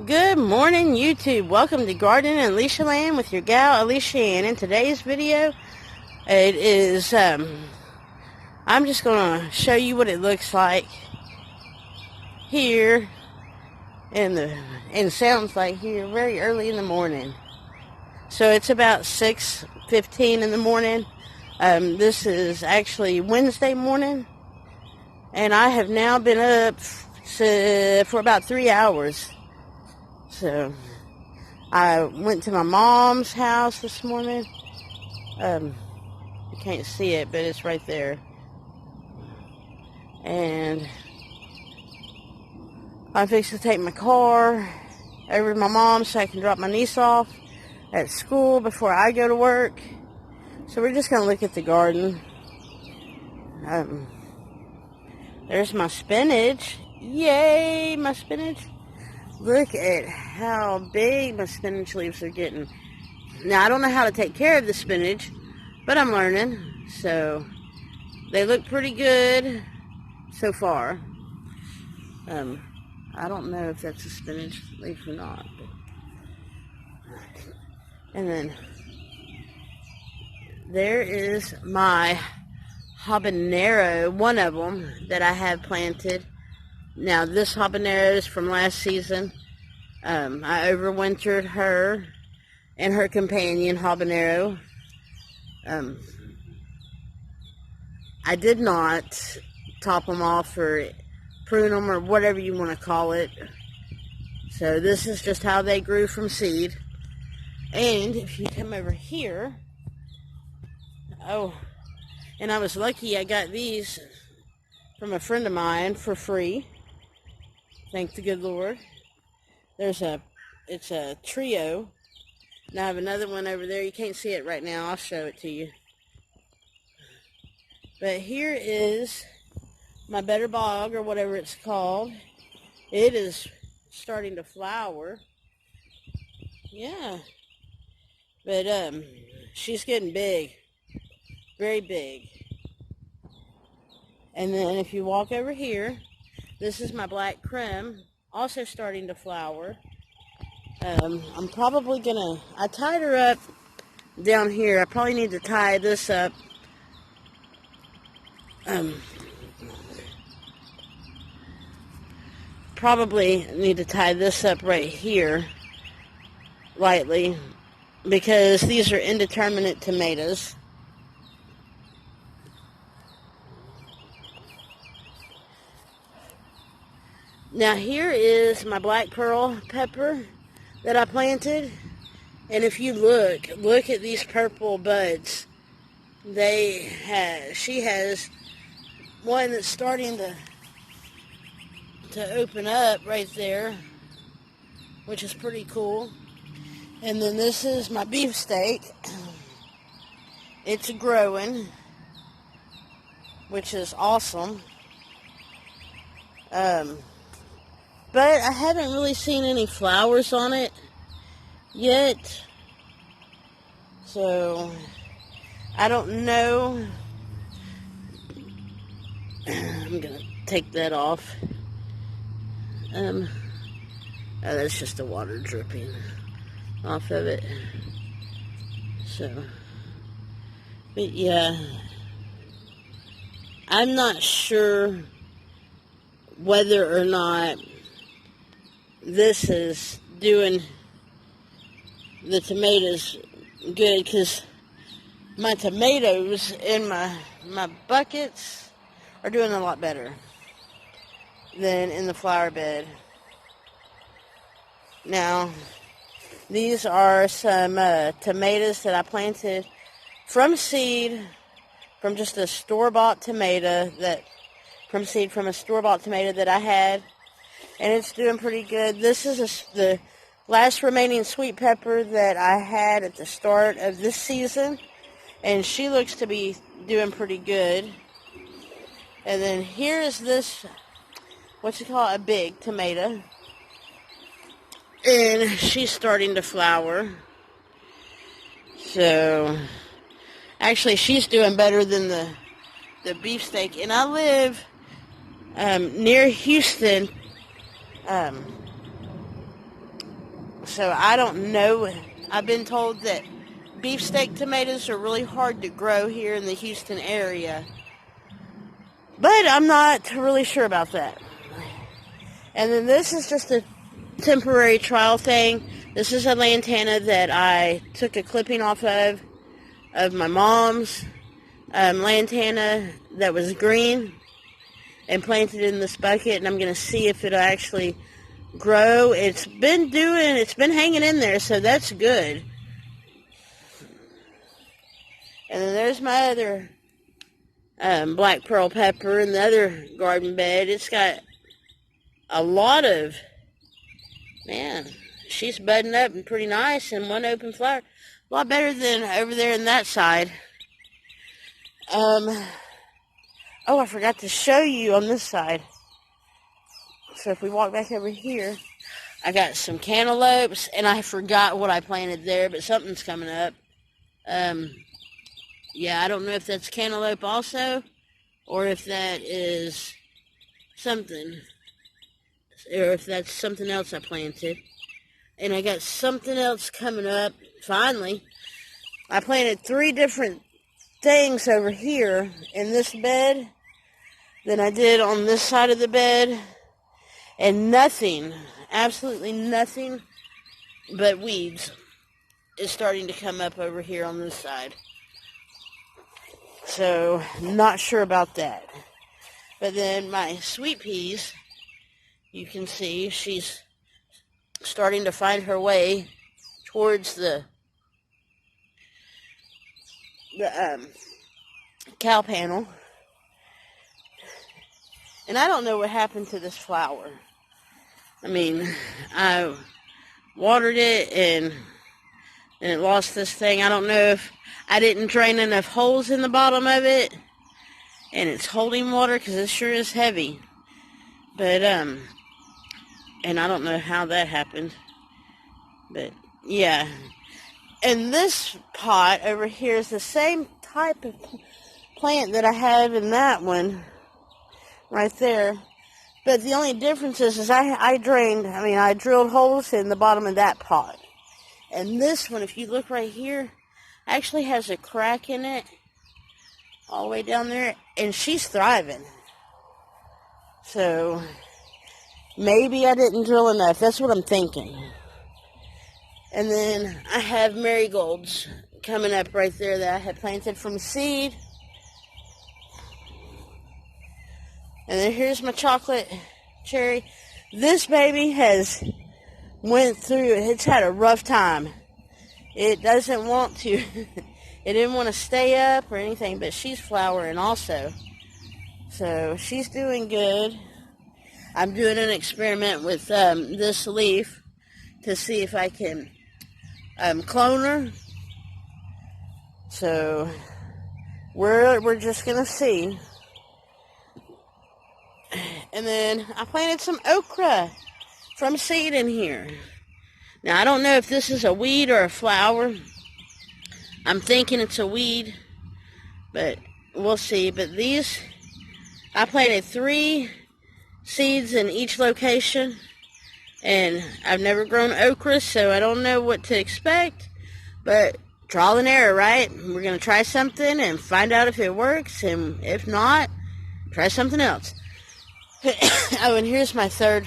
Good morning, YouTube. Welcome to Garden and Alicia Land with your gal Alicia. And in today's video, it is I'm just gonna show you what it looks like here and sounds like here very early in the morning. So it's about 6:15 in the morning. This is actually Wednesday morning, and I have now been up for about 3 hours. So, I went to my mom's house this morning. You can't see it, but it's right there. And I'm fixing to take my car over to my mom's so I can drop my niece off at school before I go to work. So we're just going to look at the garden. There's my spinach. Yay, my spinach. Look at how big my spinach leaves are getting. Now, I don't know how to take care of the spinach, but I'm learning. So, they look pretty good so far. I don't know if that's a spinach leaf or not. And then, there is my habanero, one of them that I have planted. Now, this habanero is from last season. I overwintered her and her companion, habanero. I did not top them off or prune them or whatever you want to call it. So this is just how they grew from seed. And if you come over here, and I was lucky I got these from a friend of mine for free. Thank the good Lord. It's a trio. Now I have another one over there. You can't see it right now. I'll show it to you. But here is my better bog, or whatever it's called. It is starting to flower. Yeah. But she's getting big. Very big. And then if you walk over here, this is my black creme, also starting to flower. I'm probably gonna, I tied her up down here. I probably need to tie this up. Probably need to tie this up right here, lightly, because these are indeterminate tomatoes. Now here is my black pearl pepper that I planted, and if you look at these purple buds. She has one that's starting to open up right there, which is pretty cool. And then this is my beefsteak. It's growing, which is awesome. But I haven't really seen any flowers on it yet. So, I don't know. I'm going to take that off. Oh, that's just the water dripping off of it. So, but yeah. I'm not sure whether or not this is doing the tomatoes good, because my tomatoes in my buckets are doing a lot better than in the flower bed. Now, these are some tomatoes that I planted from seed, from just a store-bought tomato from a store-bought tomato that I had. And it's doing pretty good. This is the last remaining sweet pepper that I had at the start of this season. And she looks to be doing pretty good. And then here is this, what you call a big tomato. And she's starting to flower. So, actually she's doing better than the beefsteak. And I live near Houston, So I don't know. I've been told that beefsteak tomatoes are really hard to grow here in the Houston area. But I'm not really sure about that. And then this is just a temporary trial thing. This is a lantana that I took a clipping off of my mom's lantana that was green and planted in this bucket, and I'm going to see if it'll actually grow. It's been hanging in there, so that's good. And then there's my other black pearl pepper in the other garden bed. It's got a lot of, man, she's budding up and pretty nice, and one open flower. A lot better than over there in that side. Oh, I forgot to show you on this side. So if we walk back over here, I got some cantaloupes, and I forgot what I planted there, but something's coming up. Yeah, I don't know if that's cantaloupe also, or if that is something, or if that's something else I planted. And I got something else coming up, finally. I planted 3 different things over here in this bed than I did on this side of the bed. And nothing, absolutely nothing but weeds is starting to come up over here on this side. So, not sure about that. But then my sweet peas, you can see she's starting to find her way towards the cow panel. And I don't know what happened to this flower. I mean, I watered it and it lost this thing. I don't know if I didn't drain enough holes in the bottom of it, and it's holding water because it sure is heavy. But, and I don't know how that happened. But, yeah. And this pot over here is the same type of plant that I have in that one right there. But the only difference is I drilled holes in the bottom of that pot. And this one, if you look right here, actually has a crack in it all the way down there, and she's thriving. So maybe I didn't drill enough. That's what I'm thinking. And then I have marigolds coming up right there that I had planted from seed. And then here's my chocolate cherry. This baby has went through, it's had a rough time. It doesn't want to, it didn't want to stay up or anything, but she's flowering also. So she's doing good. I'm doing an experiment with this leaf to see if I can clone her. So we're just going to see. And then I planted some okra from seed in here. Now, I don't know if this is a weed or a flower. I'm thinking it's a weed, but we'll see. But these, I planted 3 seeds in each location, and I've never grown okra, so I don't know what to expect. But trial and error, right? We're going to try something and find out if it works, and if not, try something else. Oh, and here's my third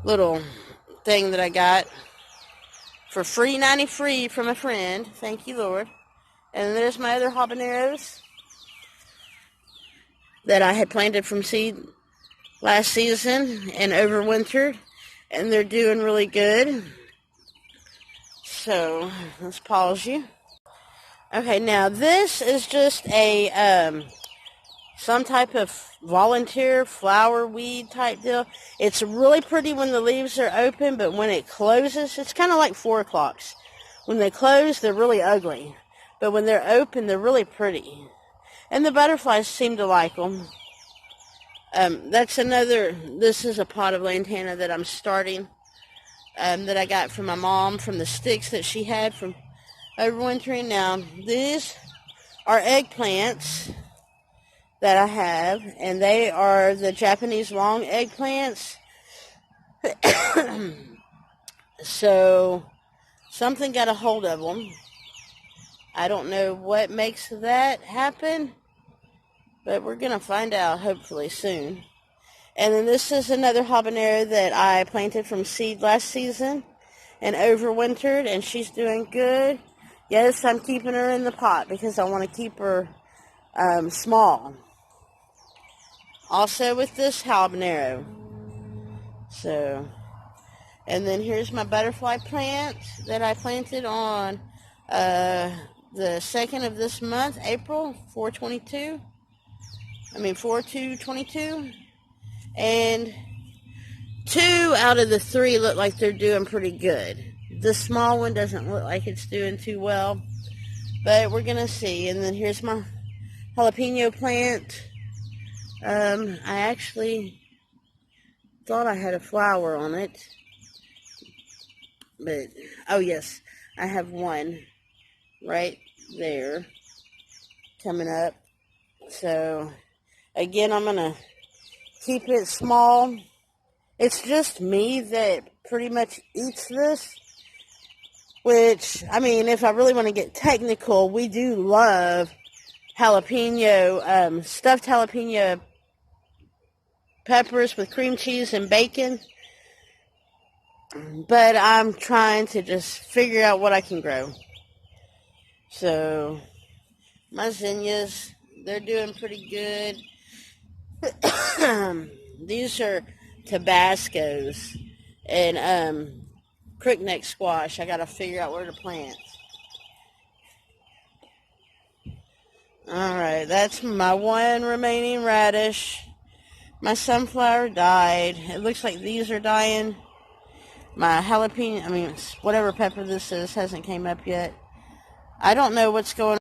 little thing that I got for free, 90 free from a friend. Thank you, Lord. And there's my other habaneros that I had planted from seed last season and overwintered, and they're doing really good. So let's pause you. Okay, now this is just a some type of volunteer flower weed type deal. It's really pretty when the leaves are open, but when it closes, it's kind of like 4-o'clocks. When they close, they're really ugly. But when they're open, they're really pretty. And the butterflies seem to like them. This is a pot of lantana that I'm starting, that I got from my mom from the sticks that she had from overwintering. Now, these are eggplants that I have, and they are the Japanese long eggplants. So something got a hold of them. I don't know what makes that happen, but we're going to find out hopefully soon. And then this is another habanero that I planted from seed last season and overwintered, and she's doing good. Yes, I'm keeping her in the pot because I want to keep her small. Also with this habanero. So, and then here's my butterfly plant that I planted on the 2nd of this month, April, 4/2/22. And 2 out of the 3 look like they're doing pretty good. The small one doesn't look like it's doing too well, but we're going to see. And then here's my jalapeno plant. I actually thought I had a flower on it, but, oh yes, I have one right there coming up. So, again, I'm going to keep it small. It's just me that pretty much eats this, which, I mean, if I really want to get technical, we do love jalapeno, stuffed jalapeno peppers with cream cheese and bacon, but I'm trying to just figure out what I can grow. So, my zinnias, they're doing pretty good. These are Tabascos and crookneck squash. I gotta figure out where to plant. Alright, that's my one remaining radish. My sunflower died. It looks like these are dying. My jalapeno, whatever pepper this is, hasn't came up yet. I don't know what's going on.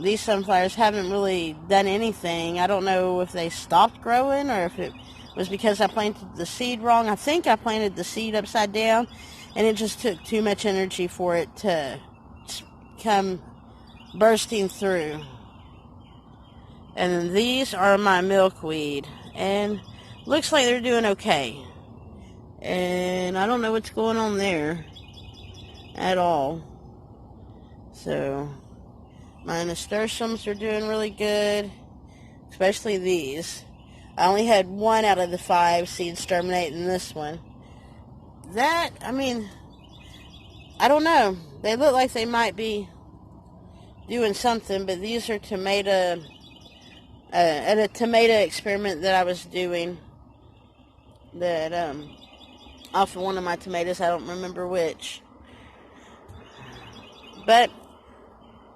These sunflowers haven't really done anything. I don't know if they stopped growing or if it was because I planted the seed wrong. I think I planted the seed upside down, and it just took too much energy for it to come bursting through. And then these are my milkweed, and looks like they're doing okay. And I don't know what's going on there at all. So, my nasturtiums are doing really good, especially these. I only had 1 out of the 5 seeds germinate in this one. That, I don't know. They look like they might be doing something, but these are tomato, at a tomato experiment that I was doing, that, off of one of my tomatoes, I don't remember which. But